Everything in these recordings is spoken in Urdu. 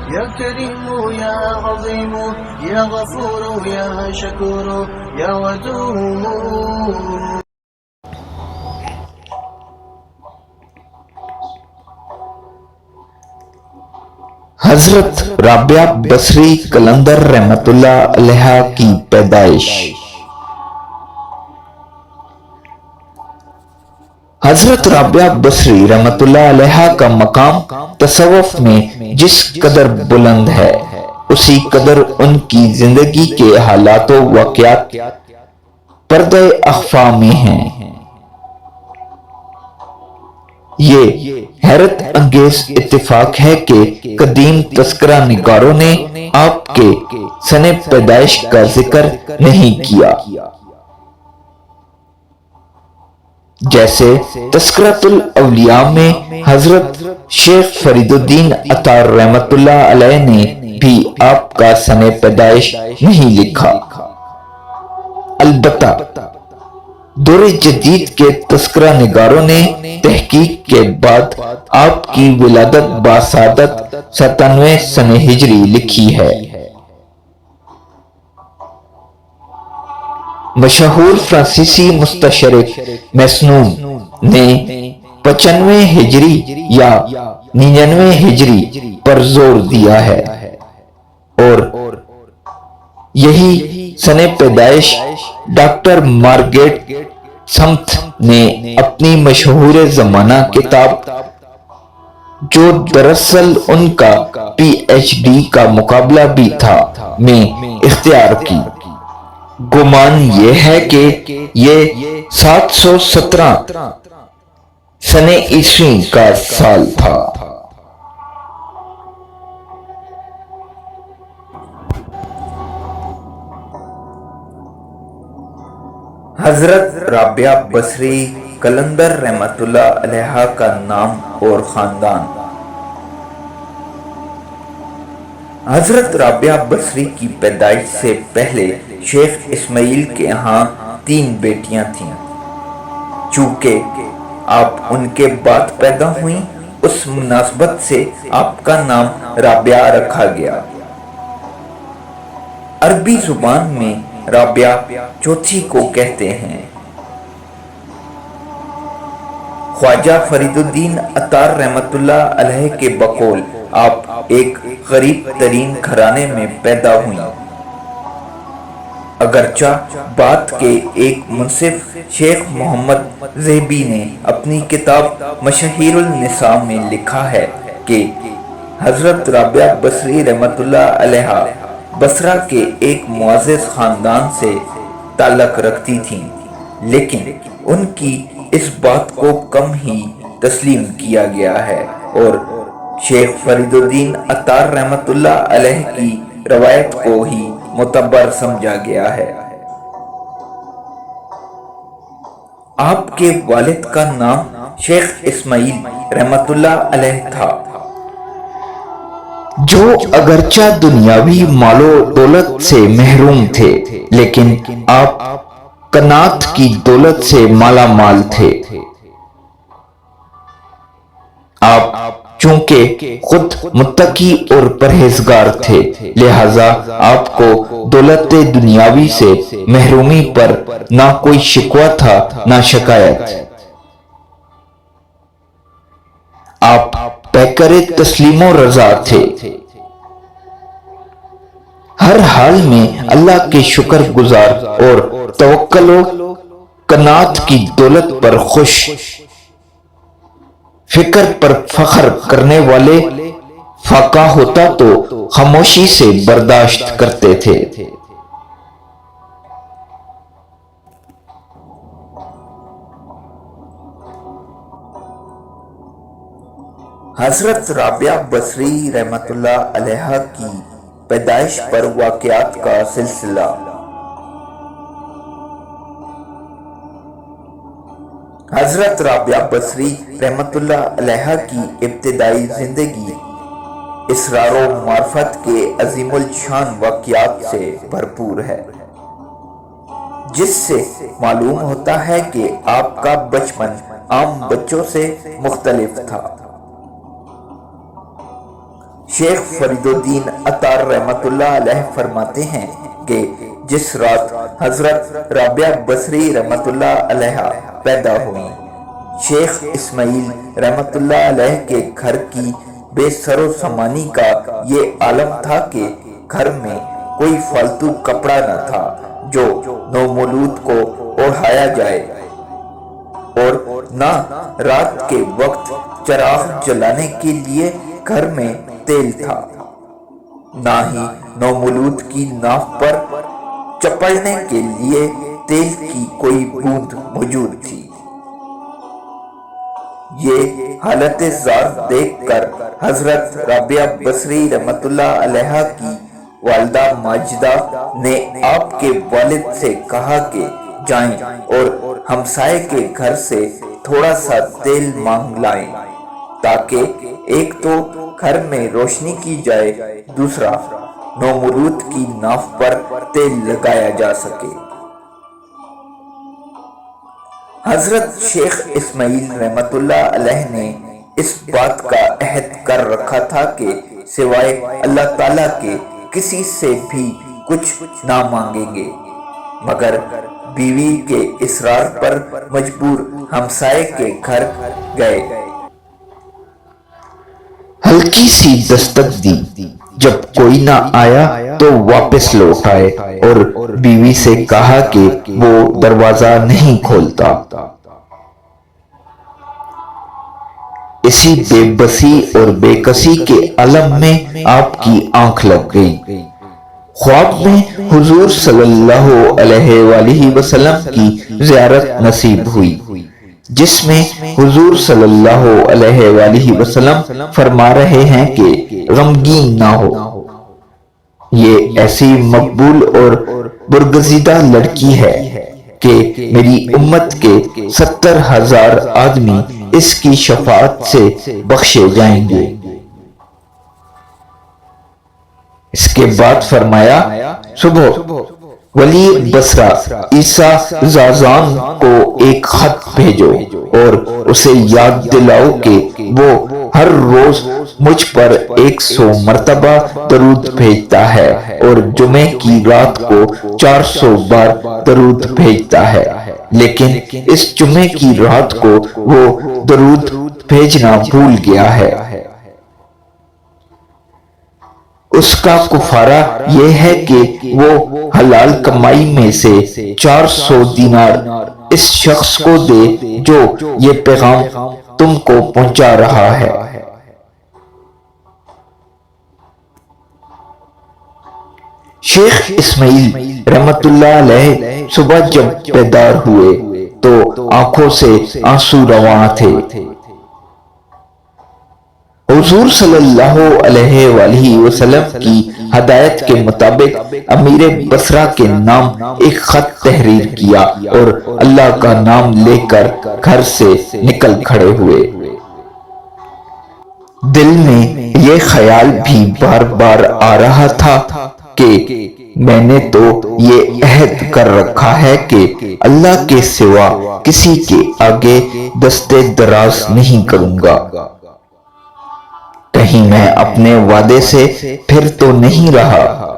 يا كريم يا عظيم يا غفور يا شكور يا ودود. حضرت رابعہ بصری قلندر رحمت اللہ علیہ کی پیدائش۔ حضرت رابعہ بصری رحمت اللہ علیہ کا مقام تصوف میں جس قدر بلند ہے، اسی قدر ان کی زندگی کے حالات و واقعات پردہ اخفا میں ہیں۔ یہ حیرت انگیز اتفاق ہے کہ قدیم تذکرہ نگاروں نے آپ کے سن پیدائش کا ذکر نہیں کیا، جیسے تذکرۃ الاولیاء میں حضرت شیخ فرید الدین عطار رحمت اللہ علیہ نے بھی آپ کا سن پیدائش نہیں لکھا۔ البتہ دور جدید کے تذکرہ نگاروں نے تحقیق کے بعد آپ کی ولادت باسعادت 97 سن ہجری لکھی ہے۔ مشہور فرانسیسی مستشرق میسنون نے 95 ہجری یا 99 ہجری پر زور دیا ہے، اور یہی سن پیدائش ڈاکٹر مارگریٹ سمتھ نے اپنی مشہور زمانہ کتاب، جو دراصل ان کا پی ایچ ڈی کا مقابلہ بھی تھا، میں اختیار کی۔ گمان یہ ہے کہ یہ 717 سن عیسوی کا سال تھا۔ حضرت رابعہ بصری قلندر رحمت اللہ علیہ کا نام اور خاندان۔ حضرت رابعہ بصری کی پیدائش سے پہلے شیخ اسماعیل کے ہاں 3 بیٹیاں تھیں۔ چونکہ آپ ان کے بعد پیدا ہوئیں، اس مناسبت سے آپ کا نام رابعہ رکھا گیا۔ عربی زبان میں رابعہ چوتھی کو کہتے ہیں۔ خواجہ فرید الدین عطار رحمت اللہ علیہ کے بقول آپ ایک غریب ترین گھرانے میں پیدا ہوئیں، اگرچہ بعد کے ایک منصف شیخ محمد ذہبی نے اپنی کتاب مشاہیر النساء میں لکھا ہے کہ حضرت رابعہ بصری رحمت اللہ علیہ بصرہ کے ایک معزز خاندان سے تعلق رکھتی تھیں، لیکن ان کی اس بات کو کم ہی تسلیم کیا گیا ہے اور شیخ فرید الدین عطار رحمت اللہ علیہ کی روایت کو ہی معتبر سمجھا گیا ہے۔ آپ کے والد کا نام شیخ اسماعیل رحمت اللہ علیہ تھا، جو اگرچہ دنیاوی مال و دولت سے محروم تھے، لیکن آپ قناعت کی دولت سے مالا مال تھے۔ آپ چونکہ خود متقی اور پرہیزگار تھے، لہذا آپ کو دولت دنیاوی سے محرومی پر نہ کوئی شکوہ تھا نہ شکایت۔ آپ پیکر تسلیم و رضا تھے، ہر حال میں اللہ کے شکر گزار اور توکل و قناعت کی دولت پر خوش، فکر پر فخر کرنے والے، فاقہ ہوتا تو خاموشی سے برداشت کرتے تھے۔ حضرت رابعہ بصری رحمت اللہ علیہ کی پیدائش پر واقعات کا سلسلہ۔ حضرت رابعہ بصری رحمت اللہ علیہ کی ابتدائی زندگی اسرار و معرفت کے عظیم الشان واقعات سے بھرپور ہے، جس سے معلوم ہوتا ہے کہ آپ کا بچپن عام بچوں سے مختلف تھا۔ شیخ فرید الدین عطار رحمۃ اللہ علیہ فرماتے ہیں کہ جس رات حضرت رابعہ بصری رحمۃ اللہ علیہ پیدا ہوئیں، شیخ اسماعیل رحمۃ اللہ علیہ کے گھر کی بے سر و سامانی کا یہ عالم تھا کہ گھر میں کوئی فالتو کپڑا نہ تھا جو نومولود کو اوڑھایا جائے، اور نہ رات کے وقت چراغ جلانے کے لیے گھر میں تیل تھا، نہ ہی نومولود کی ناف پر چپڑنے کے لیے تیل کی کوئی بوند موجود تھی۔ یہ حالت زار دیکھ کر حضرت رابعہ بصری رحمۃ اللہ علیہ کی والدہ ماجدہ نے آپ کے والد سے کہا کہ جائیں اور ہمسائے کے گھر سے تھوڑا سا تیل مانگ لائیں، تاکہ ایک تو گھر میں روشنی کی جائے، دوسرا نومولود کی ناف پر تیل لگایا جا سکے۔ حضرت شیخ اسماعیل رحمۃ اللہ علیہ نے اس بات کا عہد کر رکھا تھا کہ سوائے اللہ تعالیٰ کے کسی سے بھی کچھ نہ مانگیں گے، مگر بیوی کے اصرار پر مجبور ہمسائے کے گھر گئے۔ ہلکی سی دستک دی، جب کوئی نہ آیا تو واپس لوٹ آئے اور بیوی سے کہا کہ وہ دروازہ نہیں کھولتا۔ اسی بے بسی اور بے کسی کے عالم میں آپ کی آنکھ لگ گئی۔ خواب میں حضور صلی اللہ علیہ وآلہ وسلم کی زیارت نصیب ہوئی، جس میں حضور صلی اللہ علیہ وآلہ وسلم فرما رہے ہیں کہ غمگین نہ ہو، یہ ایسی مقبول اور برگزیدہ لڑکی ہے کہ میری امت کے 70,000 آدمی اس کی شفاعت سے بخشے جائیں گے۔ اس کے بعد فرمایا صبح ولی بصرہ عیسیٰ زازان کو ایک خط بھیجو اور اسے یاد دلاؤ کہ وہ ہر روز مجھ پر 100 مرتبہ درود بھیجتا ہے اور جمعے کی رات کو 400 بار درود بھیجتا ہے، لیکن اس جمعے کی رات کو وہ درود بھیجنا بھول گیا ہے۔ اس کا کفارہ یہ ہے کہ وہ حلال کمائی میں سے 400 دینار اس شخص کو دے جو یہ پیغام تم کو پہنچا رہا ہے۔ شیخ اسماعیل رحمت اللہ علیہ صبح جب بیدار ہوئے تو آنکھوں سے آنسو رواں تھے۔ حضور صلی اللہ علیہ وآلہ وسلم کی ہدایت کے مطابق امیر بصرہ کے نام ایک خط تحریر کیا اور اللہ کا نام لے کر گھر سے نکل کھڑے ہوئے۔ دل میں یہ خیال بھی بار بار آ رہا تھا کہ میں نے تو یہ عہد کر رکھا ہے کہ اللہ کے سوا کسی کے آگے دستے دراز نہیں کروں گا، کہیں میں اپنے وعدے سے پھر تو نہیں رہا،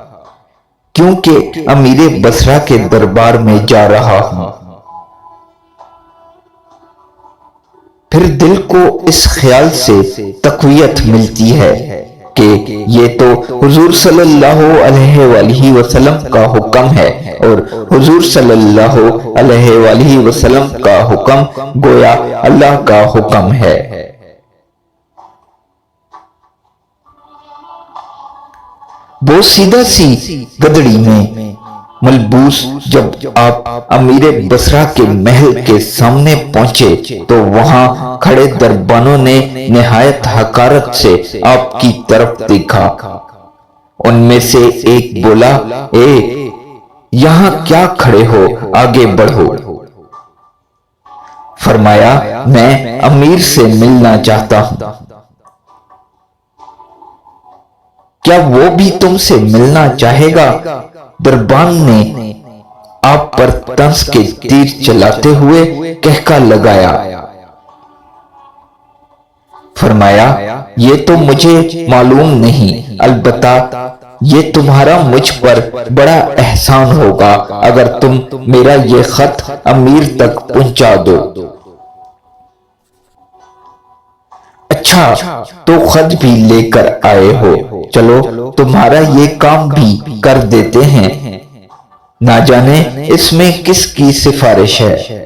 کیونکہ امیر بصرہ کے دربار میں جا رہا ہوں۔ پھر دل کو اس خیال سے تقویت ملتی ہے کہ یہ تو حضور صلی اللہ علیہ وآلہ وسلم کا حکم ہے، اور حضور صلی اللہ علیہ وآلہ وسلم کا حکم گویا اللہ کا حکم ہے۔ وہ سیدھا سی گدڑی میں ملبوس جب آپ امیر بصرہ کے محل کے سامنے پہنچے تو وہاں کھڑے دربانوں نے نہایت حقارت سے آپ کی طرف دیکھا۔ ان میں سے ایک بولا، اے یہاں کیا کھڑے ہو، آگے بڑھو۔ فرمایا، میں امیر سے ملنا چاہتا ہوں۔ کیا وہ بھی تم سے ملنا چاہے گا؟ دربان نے آپ پر طنز کے تیر چلاتے ہوئے کہکا لگایا۔ فرمایا یہ تو مجھے معلوم نہیں، البتہ یہ تمہارا مجھ پر بڑا احسان ہوگا اگر تم میرا یہ خط امیر تک پہنچا دو۔ اچھا تو خط بھی لے کر آئے ہو، چلو تمہارا یہ کام بھی کر دیتے ہیں، نہ جانے اس میں کس کی سفارش ہے۔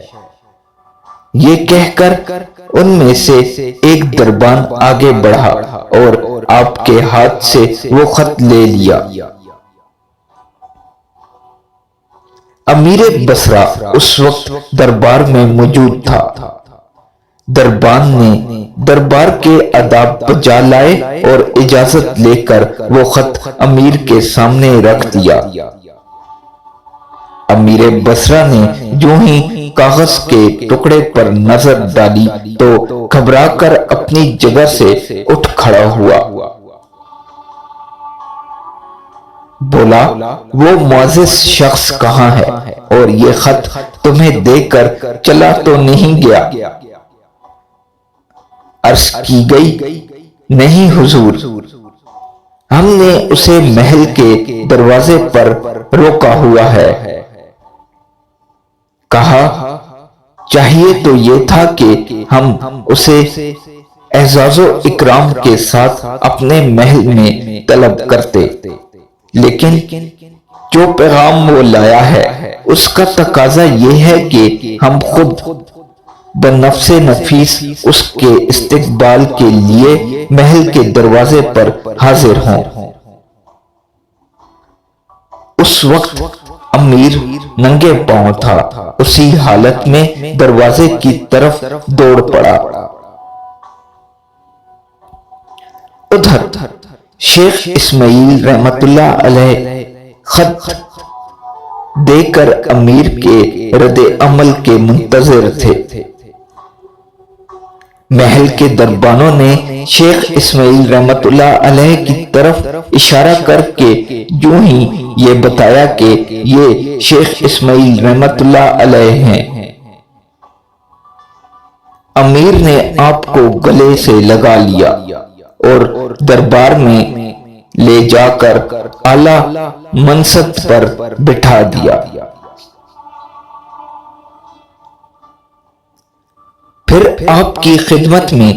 یہ کہہ کر ان میں سے ایک دربان آگے بڑھا اور آپ کے ہاتھ سے وہ خط لے لیا۔ امیر بصرہ اس وقت دربار میں موجود تھا۔ دربان نے دربار کے آداب بجا لائے اور اجازت لے کر وہ خط امیر کے سامنے رکھ دیا۔ امیر بصرہ نے جو ہی کاغذ کے ٹکڑے پر نظر ڈالی تو گھبرا کر اپنی جگہ سے اٹھ کھڑا ہوا۔ بولا وہ معزز شخص کہاں ہے اور یہ خط تمہیں دے کر چلا تو نہیں گیا؟ عرض کی گئی نہیں حضور، ہم نے اسے محل کے دروازے پر روکا ہوا ہے۔ کہا چاہیے تو یہ تھا کہ ہم اسے اعزاز و اکرام کے ساتھ اپنے محل میں طلب کرتے، لیکن جو پیغام وہ لایا ہے اس کا تقاضا یہ ہے کہ ہم خود بنفس نفیس اس کے استقبال کے لیے محل کے دروازے پر حاضر ہوں۔ اس وقت امیر ننگے پاؤں تھا، اسی حالت میں دروازے کی طرف دوڑ پڑا۔ ادھر شیخ اسماعیل رحمت اللہ علیہ خط دے کر امیر کے رد عمل کے منتظر تھے۔ محل کے دربانوں نے شیخ اسماعیل رحمت اللہ علیہ کی طرف اشارہ کر کے جو ہی یہ بتایا کہ یہ شیخ اسماعیل رحمت اللہ علیہ ہیں، امیر نے آپ کو گلے سے لگا لیا اور دربار میں لے جا کر اعلیٰ منصب پر بٹھا دیا۔ پھر آپ کی خدمت میں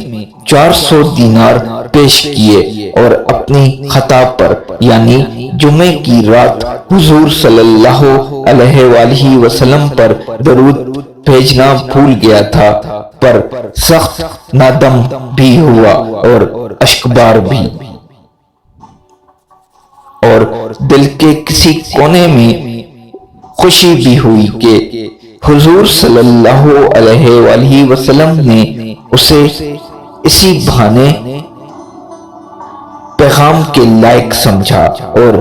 400 دینار پیش کیے اور اپنی خطا پر یعنی جمعے کی رات حضور صلی اللہ علیہ وآلہ وسلم پر درود بھیجنا بھول گیا تھا، پر سخت نادم بھی ہوا اور اشکبار بھی، اور دل کے کسی کونے میں خوشی بھی ہوئی کہ حضور صلی اللہ علیہ وآلہ وسلم نے اسے اسی بہانے پیغام کے لائق سمجھا، اور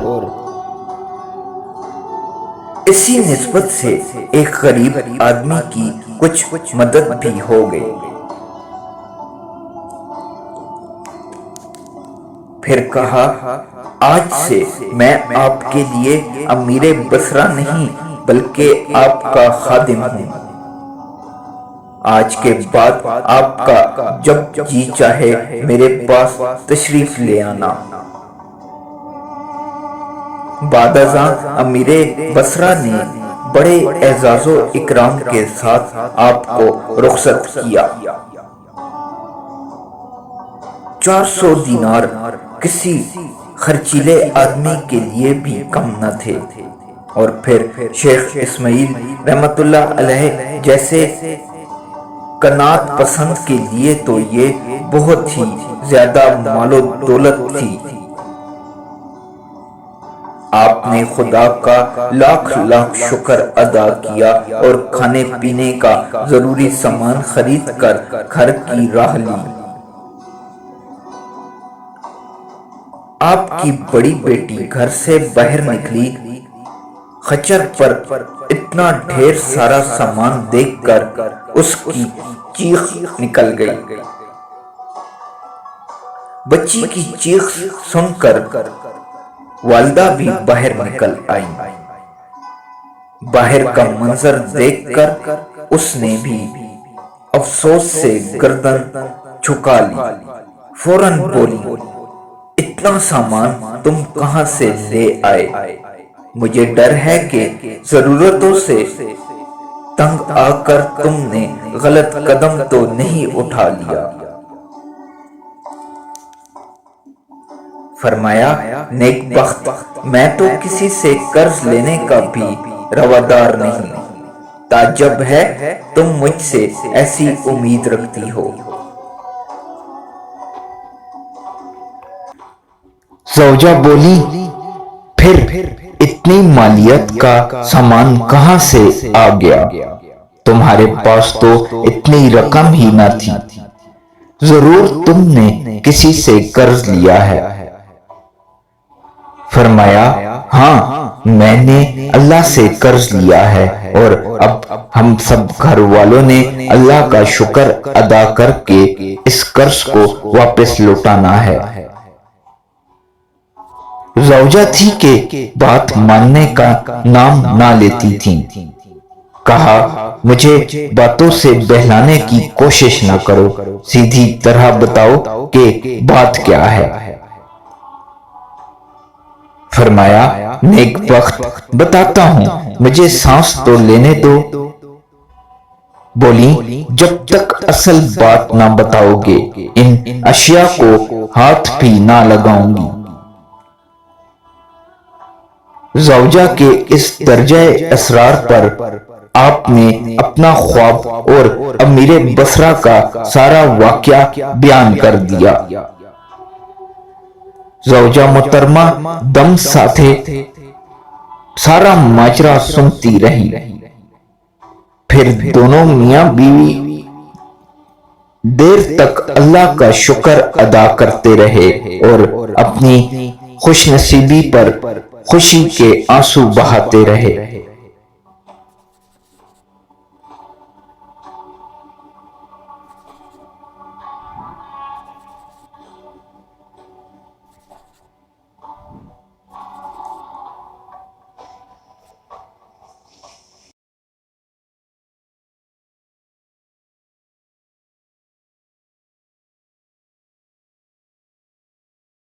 اسی نسبت سے ایک غریب آدمی کی کچھ مدد بھی ہو گئی۔ پھر کہا آج سے میں آپ کے لیے امیر بصرہ نہیں بلکہ آپ کا خادم ہوں، آج کے بعد آپ کا جب جی چاہے میرے پاس تشریف لے آنا۔ بعد ازاں امیر بصرہ نے بڑے اعزاز و اکرام کے ساتھ آپ کو رخصت کیا۔ 400 دینار کسی خرچیلے آدمی کے لیے بھی کم نہ تھے، اور پھر شیخ اسماعیل رحمت اللہ علیہ جیسے قناعت پسند کے لیے تو یہ بہت ہی زیادہ مال و دولت تھی۔ آپ نے خدا کا لاکھ لاکھ شکر ادا کیا اور کھانے پینے کا ضروری سامان خرید کر گھر کی راہ لی۔ آپ کی بڑی بیٹی گھر سے باہر نکلی، خچر پر اتنا ڈھیر سارا سامان دیکھ کر اس کی چیخ نکل گئی۔ بچی کی چیخ سن کر والدہ بھی باہر نکل آئیں۔ باہر کا منظر دیکھ کر اس نے بھی افسوس سے گردن جھکا لی فوراً بولی، اتنا سامان تم کہاں سے لے آئے؟ مجھے ڈر ہے کہ ضرورتوں سے تنگ آ کر تم نے غلط قدم تو نہیں اٹھا لیا۔ فرمایا، نیک بخت، میں تو کسی سے قرض لینے کا بھی روادار نہیں۔ تعجب ہے تم مجھ سے ایسی امید رکھتی ہو۔ زوجہ بولی، پھر اتنی مالیت کا سامان کہاں سے آ گیا؟ تمہارے پاس تو اتنی رقم ہی نہ تھی، ضرور تم نے کسی سے قرض لیا ہے۔ فرمایا، ہاں میں نے اللہ سے قرض لیا ہے، اور اب ہم سب گھر والوں نے اللہ کا شکر ادا کر کے اس قرض کو واپس لوٹانا ہے۔ زوجہ تھی کہ بات ماننے کا نام نہ لیتی تھیں۔ کہا، مجھے باتوں سے بہلانے کی کوشش نہ کرو، سیدھی طرح بتاؤ کہ بات کیا ہے۔ فرمایا، نیک بخت، بتاتا ہوں، مجھے سانس تو لینے دو۔ بولی، جب تک اصل بات نہ بتاؤ گے ان اشیاء کو ہاتھ بھی نہ لگاؤں گی۔ زوجہ کے اس درجہ اسرار پر آپ نے اپنا خواب اور امیر بصرہ کا سارا واقعہ بیان کر دیا۔ زوجہ محترمہ دم ساتھے سارا ماجرا سنتی رہی۔ پھر دونوں میاں بیوی دیر تک اللہ کا شکر ادا کرتے رہے اور اپنی خوش نصیبی پر خوشی کے آنسو بہاتے رہے۔